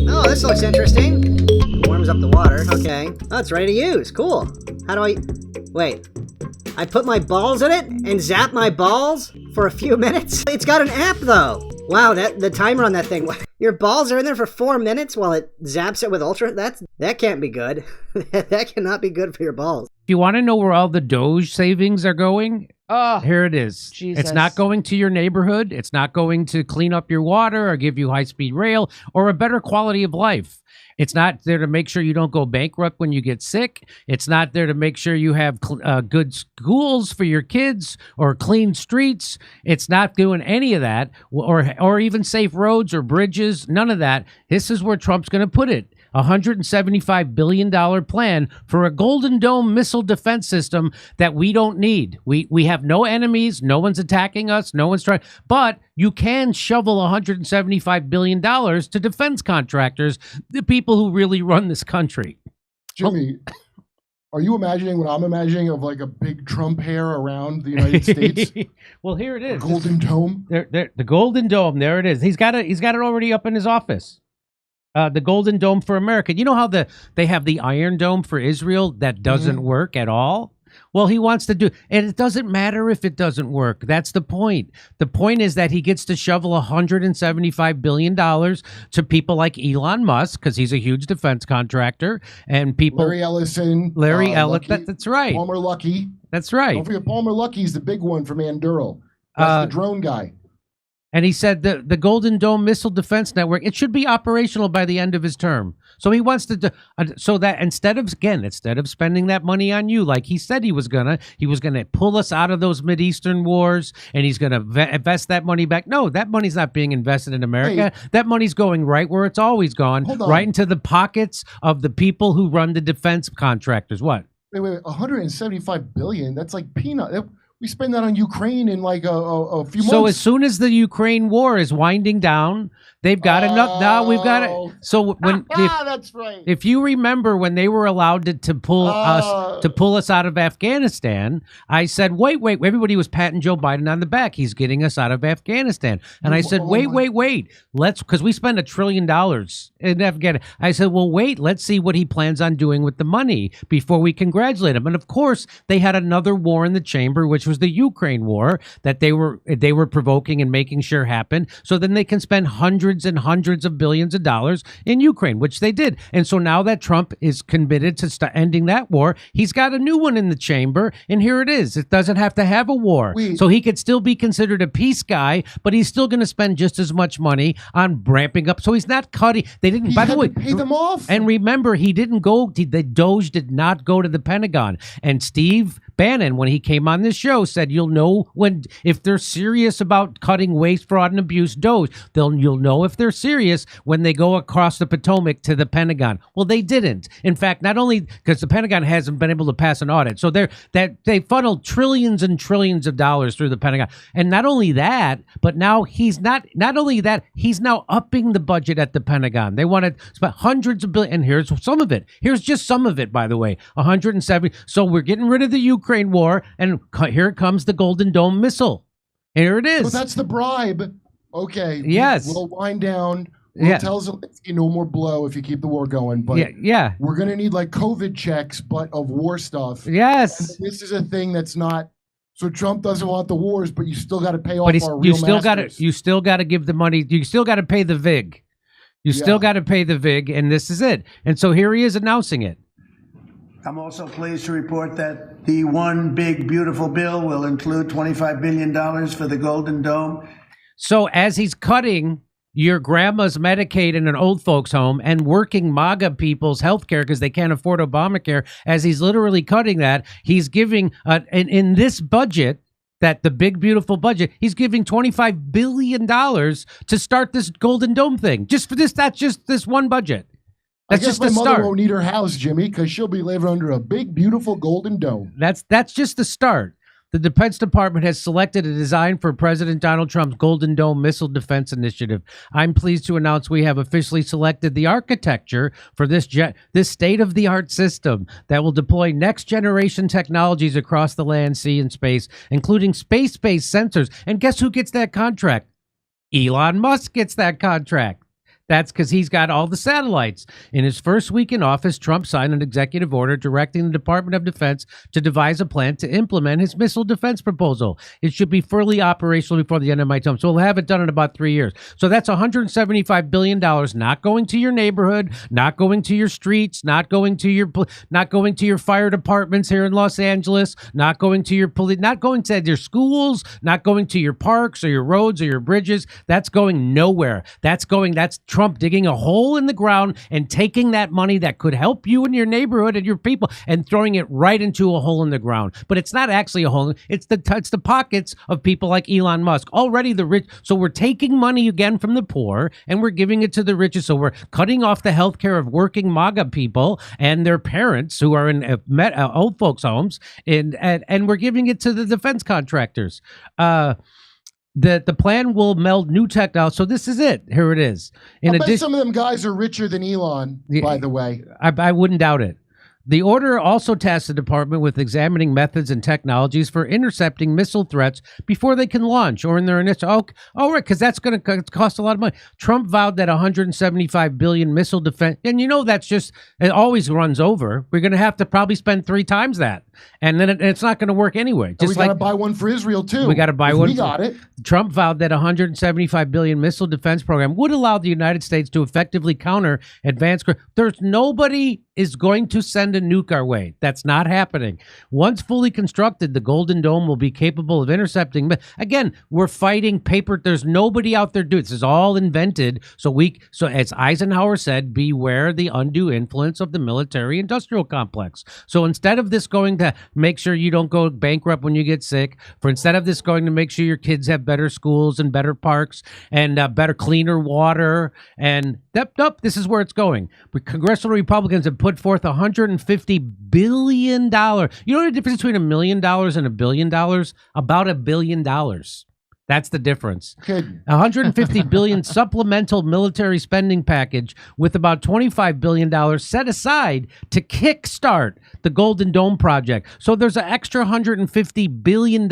Oh, this looks interesting. Warms up the water. Okay. Oh, it's ready to use. Cool. How do I... Wait. I put my balls in it and zap my balls for a few minutes? It's got an app, though. Wow, the timer on that thing. Your balls are in there for 4 minutes while it zaps it with Ultra? That can't be good. That cannot be good for your balls. If you want to know where all the Doge savings are going, here it is. Jesus. It's not going to your neighborhood. It's not going to clean up your water or give you high-speed rail or a better quality of life. It's not there to make sure you don't go bankrupt when you get sick. It's not there to make sure you have good schools for your kids or clean streets. It's not doing any of that or even safe roads or bridges. None of that. This is where Trump's going to put it. A $175 billion plan for a Golden Dome missile defense system that we don't need. We have no enemies. No one's attacking us. No one's trying. But you can shovel $175 billion to defense contractors, the people who really run this country. Jimmy, are you imagining what I'm imagining of like a big Trump hair around the United States? Well, here it is. A Golden Dome. The Golden Dome. There it is. He's got it already up in his office. The Golden Dome for America. You know how they have the Iron Dome for Israel that doesn't work at all? Well, he wants to do, and it doesn't matter if it doesn't work. That's the point. The point is that he gets to shovel $175 billion to people like Elon Musk, because he's a huge defense contractor, and people... Larry Ellison. Larry Ellison, that's right. Palmer Luckey. That's right. Don't forget Palmer Luckey's the big one from Anduril. That's the drone guy. And he said the Golden Dome Missile Defense Network, it should be operational by the end of his term. So he wants to do, so that instead of spending that money on you like he said he was gonna pull us out of those Mideastern wars, and he's gonna invest that money back. No, that money's not being invested in America. Hey, that money's going right where it's always gone, right into the pockets of the people who run the defense contractors. What? Wait, 175 billion? That's like peanut. We spend that on Ukraine in like a few months. So as soon as the Ukraine war is winding down, they've got enough. Now we've got it. So when that's right. If you remember when they were allowed to pull us out of Afghanistan, I said, wait. Everybody was patting Joe Biden on the back. He's getting us out of Afghanistan. And I said, wait. Because we spend $1 trillion in Afghanistan. I said, well, wait. Let's see what he plans on doing with the money before we congratulate him. And of course, they had another war in the chamber, which was the Ukraine war that they were provoking and making sure happened. So then they can spend hundreds and hundreds of billions of dollars in Ukraine, which they did. And so now that Trump is committed to ending that war, he's got a new one in the chamber. And here it is. It doesn't have to have a war. So he could still be considered a peace guy, but he's still going to spend just as much money on ramping up. So he's not cutting. They didn't, by the way, pay them off. And remember, he didn't go, the Doge did not go to the Pentagon. And Steve Bannon, when he came on this show, said you'll know if they're serious about cutting waste, fraud, and abuse Doge. You'll know if they're serious when they go across the Potomac to the Pentagon. Well, they didn't. In fact, not only because the Pentagon hasn't been able to pass an audit, so they funneled trillions and trillions of dollars through the Pentagon. And not only that, but now he's now upping the budget at the Pentagon. They want to spend hundreds of billions, and here's some of it. Here's just some of it, by the way, 170. So we're getting rid of the Ukraine war, and here it comes the Golden Dome missile. Here it is. Well, that's the bribe. Okay. Yes. We'll wind down. We'll tell Zelensky no more blow if you keep the war going. But we're going to need like COVID checks, but of war stuff. Yes. And this is a thing that's not. So Trump doesn't want the wars, but you still got to pay off our real You still got to give the money. You still got to pay the VIG. You still got to pay the VIG, and this is it. And so here he is announcing it. I'm also pleased to report that the one big, beautiful bill will include $25 billion for the Golden Dome. So as he's cutting your grandma's Medicaid in an old folks home and working MAGA people's health care because they can't afford Obamacare, as he's literally cutting that, he's giving, in this budget, that the big, beautiful budget, he's giving $25 billion to start this Golden Dome thing. Just for this, that's just this one budget. That's just the start. My mother won't need her house, Jimmy, because she'll be living under a big, beautiful Golden Dome. That's just the start. The Defense Department has selected a design for President Donald Trump's Golden Dome Missile Defense Initiative. I'm pleased to announce we have officially selected the architecture for this state-of-the-art system that will deploy next-generation technologies across the land, sea, and space, including space-based sensors. And guess who gets that contract? Elon Musk gets that contract. That's because he's got all the satellites. In his first week in office, Trump signed an executive order directing the Department of Defense to devise a plan to implement his missile defense proposal. It should be fully operational before the end of my term. So we'll have it done in about 3 years. So that's $175 billion not going to your neighborhood, not going to your streets, not going to your fire departments here in Los Angeles, not going to your police, not going to your schools, not going to your parks or your roads or your bridges. That's going nowhere. That's Trump digging a hole in the ground and taking that money that could help you and your neighborhood and your people and throwing it right into a hole in the ground. But it's not actually a hole. It's the pockets of people like Elon Musk, already the rich. So we're taking money again from the poor and we're giving it to the richest. So we're cutting off the health care of working MAGA people and their parents who are in old folks' homes, and we're giving it to the defense contractors. The plan will meld new technology. So this is it. Here it is. I bet some of them guys are richer than Elon, by the way. I wouldn't doubt it. The order also tasks the department with examining methods and technologies for intercepting missile threats before they can launch or in their initial. Oh, right, because that's going to cost a lot of money. Trump vowed that $175 billion missile defense, and it always runs over. We're going to have to probably spend 3 times that, and then it's not going to work anyway. Just we got to buy one for Israel too. We got to buy one. We got it. Trump vowed that $175 billion missile defense program would allow the United States to effectively counter advanced. There's nobody is going to send a nuke our way. That's not happening. Once fully constructed, the Golden Dome will be capable of intercepting. Again, we're fighting paper. There's nobody out there doing this. Is all invented. So as Eisenhower said, beware the undue influence of the military-industrial complex. So instead of this going to make sure you don't go bankrupt when you get sick, instead of this going to make sure your kids have better schools and better parks and better, cleaner water, and this is where it's going. But congressional Republicans have put forth $150 billion. You know the difference between $1 million and $1 billion? About $1 billion. That's the difference. $150 billion supplemental military spending package with about $25 billion set aside to kickstart the Golden Dome project. So there's an extra $150 billion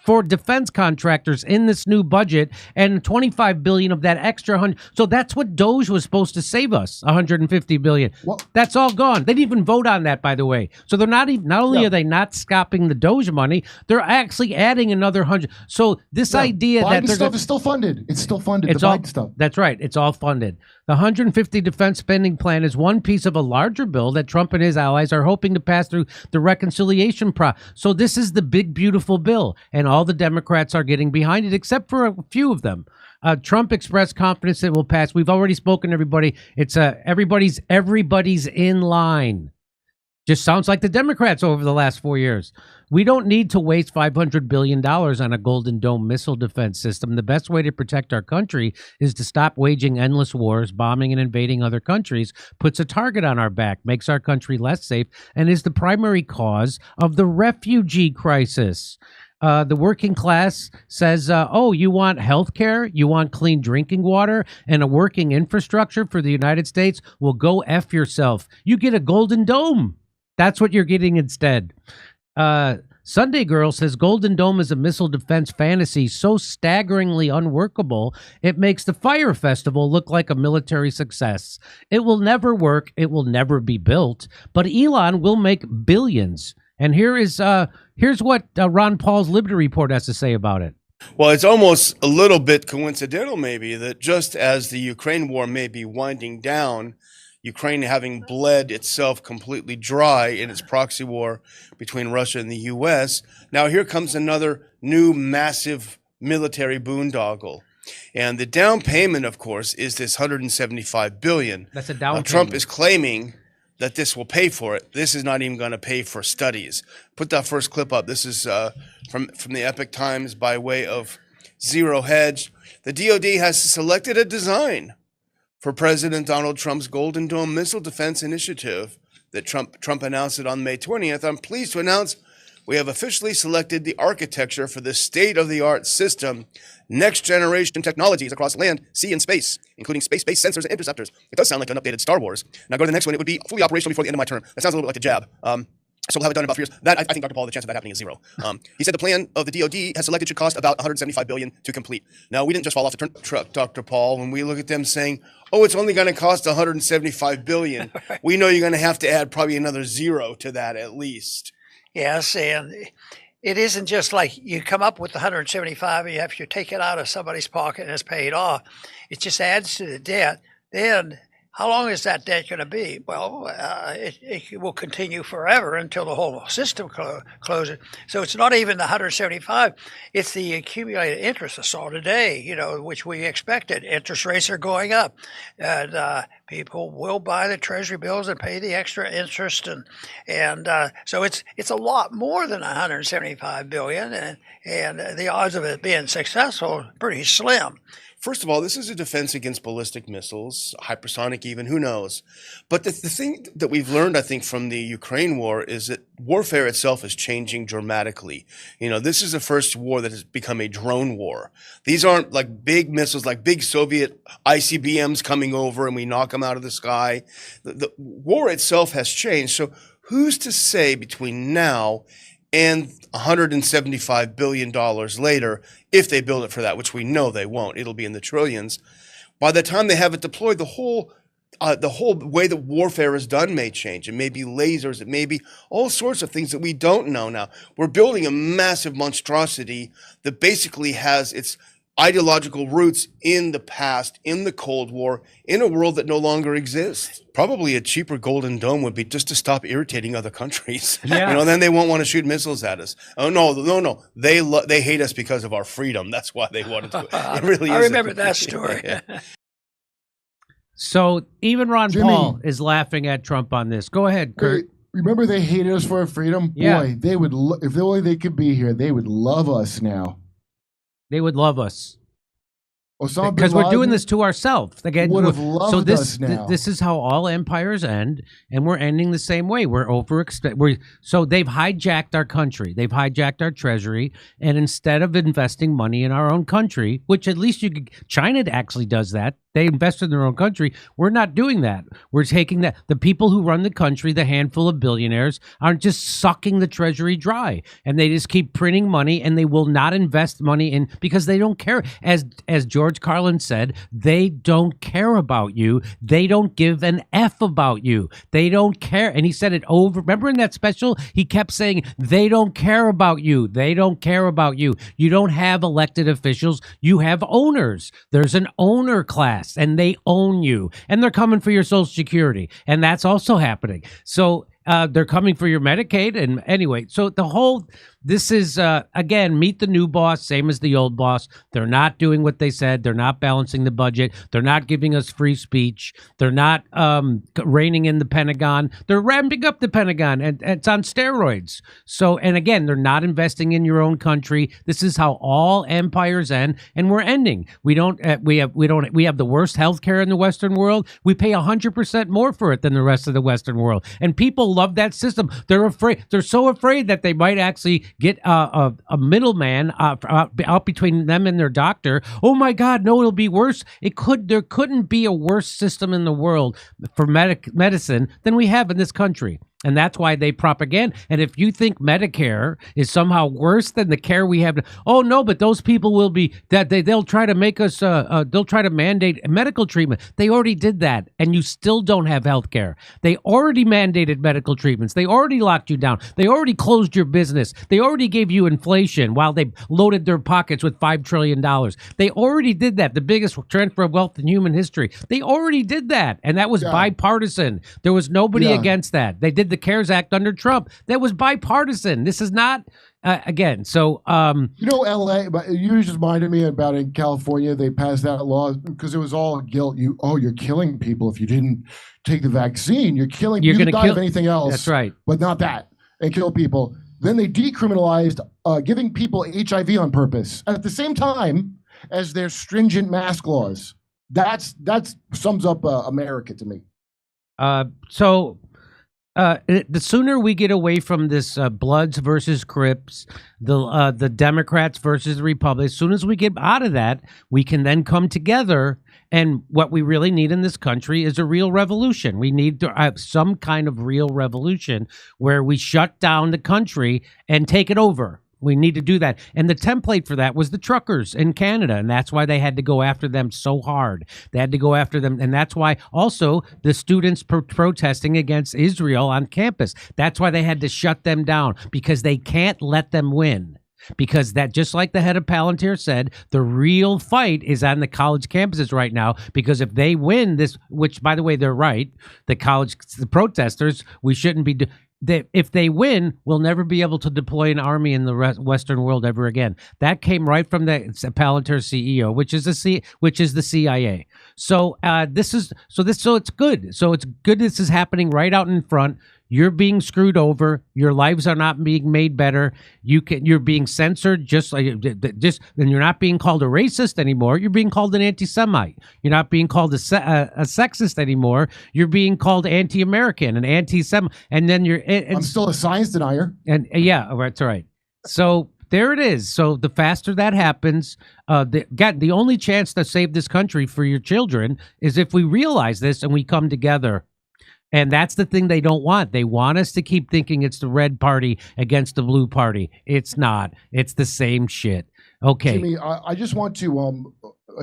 for defense contractors in this new budget, and $25 billion of that extra 100. So that's what Doge was supposed to save us, $150 billion. Well, that's all gone. They didn't even vote on that, by the way. So they're not only are they not scopping the Doge money, they're actually adding another 100. So this idea Biden that stuff is still funded. It's still funded. It's Biden stuff. That's right. It's all funded. The 150 defense spending plan is one piece of a larger bill that Trump and his allies are hoping to pass through the reconciliation process. So this is the big, beautiful bill, and all the Democrats are getting behind it, except for a few of them. Trump expressed confidence it will pass. We've already spoken, everybody. It's everybody's in line. Just sounds like the Democrats over the last 4 years. We don't need to waste $500 billion on a Golden Dome missile defense system. The best way to protect our country is to stop waging endless wars, bombing and invading other countries, puts a target on our back, makes our country less safe, and is the primary cause of the refugee crisis. The working class says, you want health care, you want clean drinking water, and a working infrastructure for the United States? Well, go F yourself. You get a Golden Dome. That's what you're getting instead. Sunday Girl says Golden Dome is a missile defense fantasy so staggeringly unworkable, it makes the Fire Festival look like a military success. It will never work. It will never be built. But Elon will make billions. And here's what Ron Paul's Liberty Report has to say about it. Well, it's almost a little bit coincidental, maybe, that just as the Ukraine war may be winding down, Ukraine having bled itself completely dry in its proxy war between Russia and the U.S., now here comes another new massive military boondoggle. And the down payment, of course, is this $175 billion. That's a down payment. Trump is claiming that this will pay for it. This is not even going to pay for studies. Put that first clip up. This is from the Epoch Times by way of Zero Hedge. The DoD has selected a design for President Donald Trump's Golden Dome missile defense initiative that Trump announced it on May 20th. I'm pleased to announce we have officially selected the architecture for this state-of-the-art system, next-generation technologies across land, sea, and space, including space-based sensors and interceptors. It does sound like an updated Star Wars. Now go to the next one. It would be fully operational before the end of my term. That sounds a little bit like a jab. So we'll have it done in about 3 years. That I think, Dr. Paul, the chance of that happening is 0. He said the plan of the DoD has selected should cost about $175 billion to complete. Now, we didn't just fall off the truck, Dr. Paul, when we look at them saying, "Oh, it's only going to cost $175 billion." We know you're going to have to add probably another 0 to that at least. Yes, and it isn't just like you come up with the 175 and you have to take it out of somebody's pocket and it's paid off. It just adds to the debt. Then how long is that debt going to be? Well, it will continue forever until the whole system closes. So it's not even the 175. It's the accumulated interest I saw today, which we expected. Interest rates are going up. And people will buy the treasury bills and pay the extra interest. And so it's a lot more than 175 billion. And the odds of it being successful are pretty slim. First of all, this is a defense against ballistic missiles, hypersonic even, who knows? But the thing that we've learned, I think, from the Ukraine war is that warfare itself is changing dramatically. This is the first war that has become a drone war. These aren't like big missiles, like big Soviet ICBMs coming over and we knock them out of the sky. The war itself has changed. So who's to say between now and $175 billion later, if they build it for that, which we know they won't, it'll be in the trillions. By the time they have it deployed, the whole way that warfare is done may change. It may be lasers. It may be all sorts of things that we don't know now. We're building a massive monstrosity that basically has its ideological roots in the past, in the Cold War, in a world that no longer exists. Probably a cheaper Golden Dome would be just to stop irritating other countries. Yeah. Then they won't want to shoot missiles at us. Oh, no. They hate us because of our freedom. That's why they wanted to. It really is. I remember that story. Yeah. So even Ron Paul is laughing at Trump on this. Go ahead, Kurt. Remember they hated us for our freedom? Yeah. Boy, they would, if only they could be here, they would love us now. They would love us. Osama Because we're doing this to ourselves. Again, would have loved so us now. This is how all empires end, and we're ending the same way. So they've hijacked our country. They've hijacked our treasury, and instead of investing money in our own country, which at least China actually does that. They invest in their own country. We're not doing that. We're taking that. The people who run the country, the handful of billionaires, are just sucking the treasury dry, and they just keep printing money, and they will not invest money in because they don't care. As George Carlin said, they don't care about you. They don't give an F about you. They don't care. And he said it over. Remember in that special, he kept saying, they don't care about you. They don't care about you. You don't have elected officials. You have owners. There's an owner class. And they own you, and they're coming for your Social Security, and that's also happening. So they're coming for your Medicaid, and anyway, so this is, again, meet the new boss, same as the old boss. They're not doing what they said. They're not balancing the budget. They're not giving us free speech. They're not reining in the Pentagon. They're ramping up the Pentagon, and it's on steroids. So, and again, they're not investing in your own country. This is how all empires end, and we're ending. We have the worst healthcare in the Western world. We pay 100% more for it than the rest of the Western world, and people love that system. They're afraid. They're so afraid that they might actually get a middleman out between them and their doctor. Oh my God, no, it'll be worse. There couldn't be a worse system in the world for medicine than we have in this country. And that's why they propaganda. And if you think Medicare is somehow worse than the care we have, oh no, but those people will be that they'll try to make us they'll try to mandate medical treatment. They already did that, and you still don't have health care. They already mandated medical treatments. They already locked you down. They already closed your business. They already gave you inflation while they loaded their pockets with $5 trillion. They already did that. The biggest transfer of wealth in human history. They already did that, and that was bipartisan. There was nobody against that. They did the CARES Act under Trump. That was bipartisan. This is not, again, so... LA, but you just reminded me about in California, they passed that law because it was all guilt. You're killing people if you didn't take the vaccine. You're killing... You can die of anything else. That's right. But not that. And kill people. Then they decriminalized giving people HIV on purpose at the same time as their stringent mask laws. That sums up America to me. So... The sooner we get away from this Bloods versus Crips, the Democrats versus the Republicans, as soon as we get out of that, we can then come together. And what we really need in this country is a real revolution. We need to have some kind of real revolution where we shut down the country and take it over. We need to do that. And the template for that was the truckers in Canada. And that's why they had to go after them so hard. They had to go after them. And that's why also the students protesting against Israel on campus. That's why they had to shut them down, because they can't let them win. Because that, just like the head of Palantir said, the real fight is on the college campuses right now. Because if they win this, which by the way, they're right, the protesters, we shouldn't be if they win, we'll never be able to deploy an army in the Western world ever again. That came right from the Palantir CEO, which is the CIA. So it's good. So it's good. This is happening right out in front. You're being screwed over. Your lives are not being made better. You're being censored, and you're not being called a racist anymore. You're being called an anti-Semite. You're not being called a sexist anymore. You're being called anti-American and anti-Semite. And then I'm still a science denier. And yeah, that's right. So there it is. So the faster that happens, the only chance to save this country for your children is if we realize this and we come together. And that's the thing they don't want. They want us to keep thinking it's the red party against the blue party. It's not. It's the same shit. Okay. Jimmy, I just want to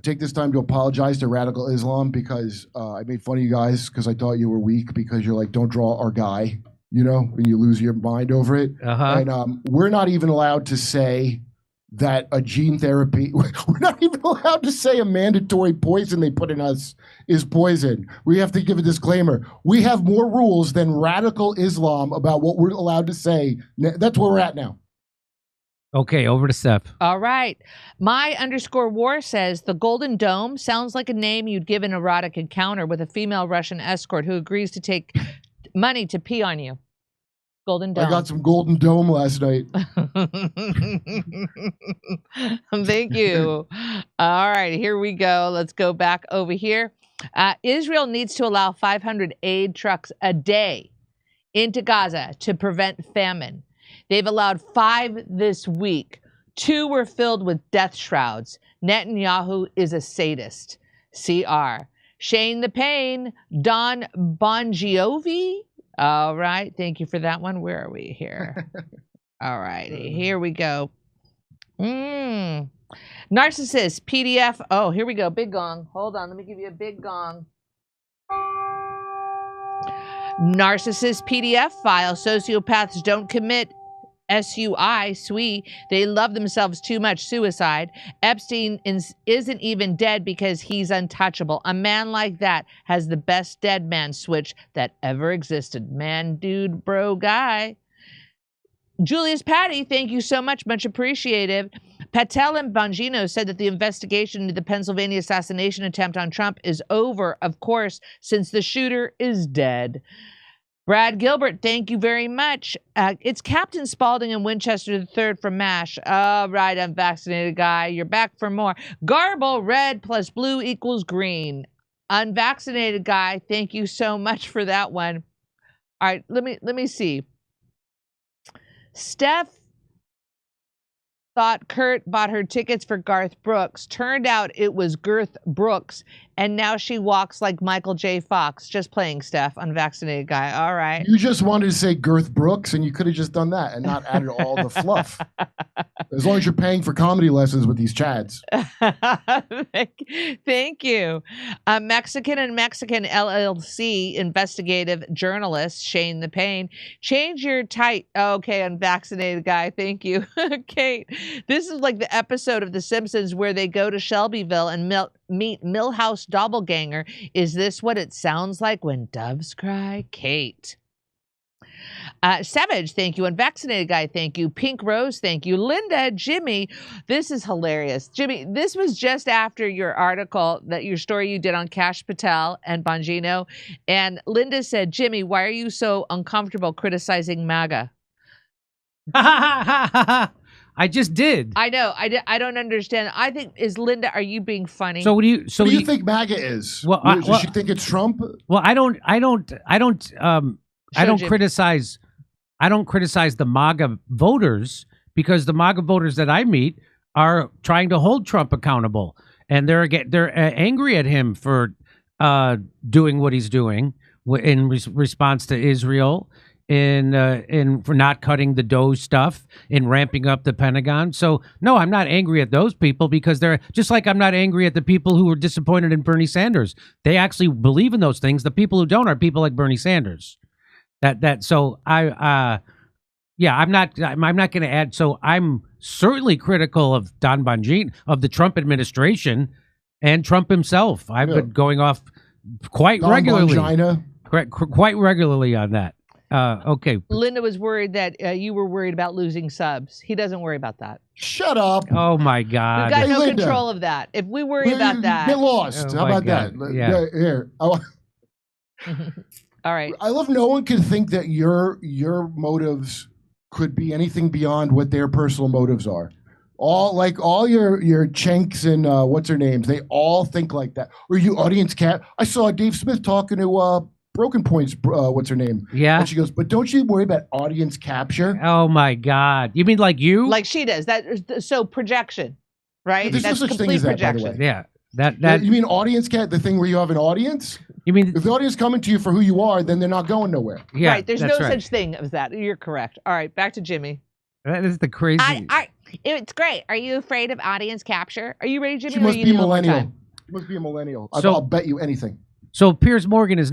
take this time to apologize to Radical Islam because I made fun of you guys because I thought you were weak because you're like, don't draw our guy, when you lose your mind over it. Uh-huh. And we're not even allowed to say that a gene therapy, we're not even allowed to say a mandatory poison they put in us is poison. We have to give a disclaimer. We have more rules than Radical Islam about what we're allowed to say. That's where we're at now. Okay, over to Steph. All right. My_war says the Golden Dome sounds like a name you'd give an erotic encounter with a female Russian escort who agrees to take money to pee on you. Golden Dome. I got some Golden Dome last night. Thank you. All right, here we go. Let's go back over here. Israel needs to allow 500 aid trucks a day into Gaza to prevent famine. They've allowed 5 this week. 2 were filled with death shrouds. Netanyahu is a sadist. CR. Shane the Pain. Don Bon Jovi. All right. Thank you for that one. Where are we here? All right. Here we go. Narcissist PDF. Oh, here we go. Big gong. Hold on. Let me give you a big gong. Narcissist PDF file. Sociopaths don't commit SUI. They love themselves too much. Suicide. Epstein isn't even dead because he's untouchable. A man like that has the best dead man switch that ever existed. Man, dude, bro, guy. Julius Patty, thank you so much. Much appreciated. Patel and Bongino said that the investigation into the Pennsylvania assassination attempt on Trump is over, of course, since the shooter is dead. Brad Gilbert, thank you very much. It's Captain Spaulding and Winchester III from MASH. All right, unvaccinated guy, you're back for more. Garble, red plus blue equals green. Unvaccinated guy, thank you so much for that one. All right, let me see. Steph thought Kurt bought her tickets for Garth Brooks. Turned out it was Girth Brooks, and now she walks like Michael J. Fox. Just playing, Steph. Unvaccinated guy. All right. You just wanted to say Girth Brooks, and you could have just done that and not added all the fluff. As long as you're paying for comedy lessons with these chads. Thank you. Mexican and Mexican LLC investigative journalist Shane the Pain. Change your tight. Okay, unvaccinated guy. Thank you. Kate, this is like the episode of The Simpsons where they go to Shelbyville and meet Millhouse Doppelganger. Is this what it sounds like when doves cry? Kate. Savage, thank you. Unvaccinated guy, thank you. Pink Rose, thank you. Linda, Jimmy, this is hilarious. Jimmy, this was just after your article, your story you did on Cash Patel and Bongino. And Linda said, Jimmy, why are you so uncomfortable criticizing MAGA? I just did. I know. I don't understand. I think, Linda, are you being funny? So what do you what do you think MAGA is? Well, does she think it's Trump? Well, I don't I don't Jim. criticize the MAGA voters, because the MAGA voters that I meet are trying to hold Trump accountable, and they're angry at him for doing what he's doing in response to Israel, in for not cutting the Doge stuff, in ramping up the Pentagon. So no, I'm not angry at those people, because they're just like I'm not angry at the people who were disappointed in Bernie Sanders. They actually believe in those things. The people who don't are people like Bernie Sanders. So I'm not going to add. So I'm certainly critical of Don Bongino, of the Trump administration, and Trump himself. I've been going off quite regularly on that. Okay. Linda was worried that you were worried about losing subs. He doesn't worry about that. Shut up. Oh my God. We've got no Linda, control of that. If we worry about that, get lost. Oh How my about God. that? Yeah. Here. all right. I love no one can think that your motives could be anything beyond what their personal motives are. All your Chenks and what's her names, they all think like that. Or you audience cat. I saw Dave Smith talking to Broken Point's what's her name? Yeah. And she goes, but don't you worry about audience capture? Oh my God. You mean like you? Like she does. So projection, right? There's no That's such thing complete as that, by the projection. way. Yeah. That You mean audience cat, the thing where you have an audience? you mean If the audience coming to you for who you are, then they're not going nowhere. yeah, right. There's no that's right. such thing as that. You're correct. All right. Back to Jimmy. That is the crazy. It's great. Are you afraid of audience capture? Are you ready, Jimmy? She or must you be need one more millennial. time? She must be a millennial. So- I'll bet you anything. So Piers Morgan is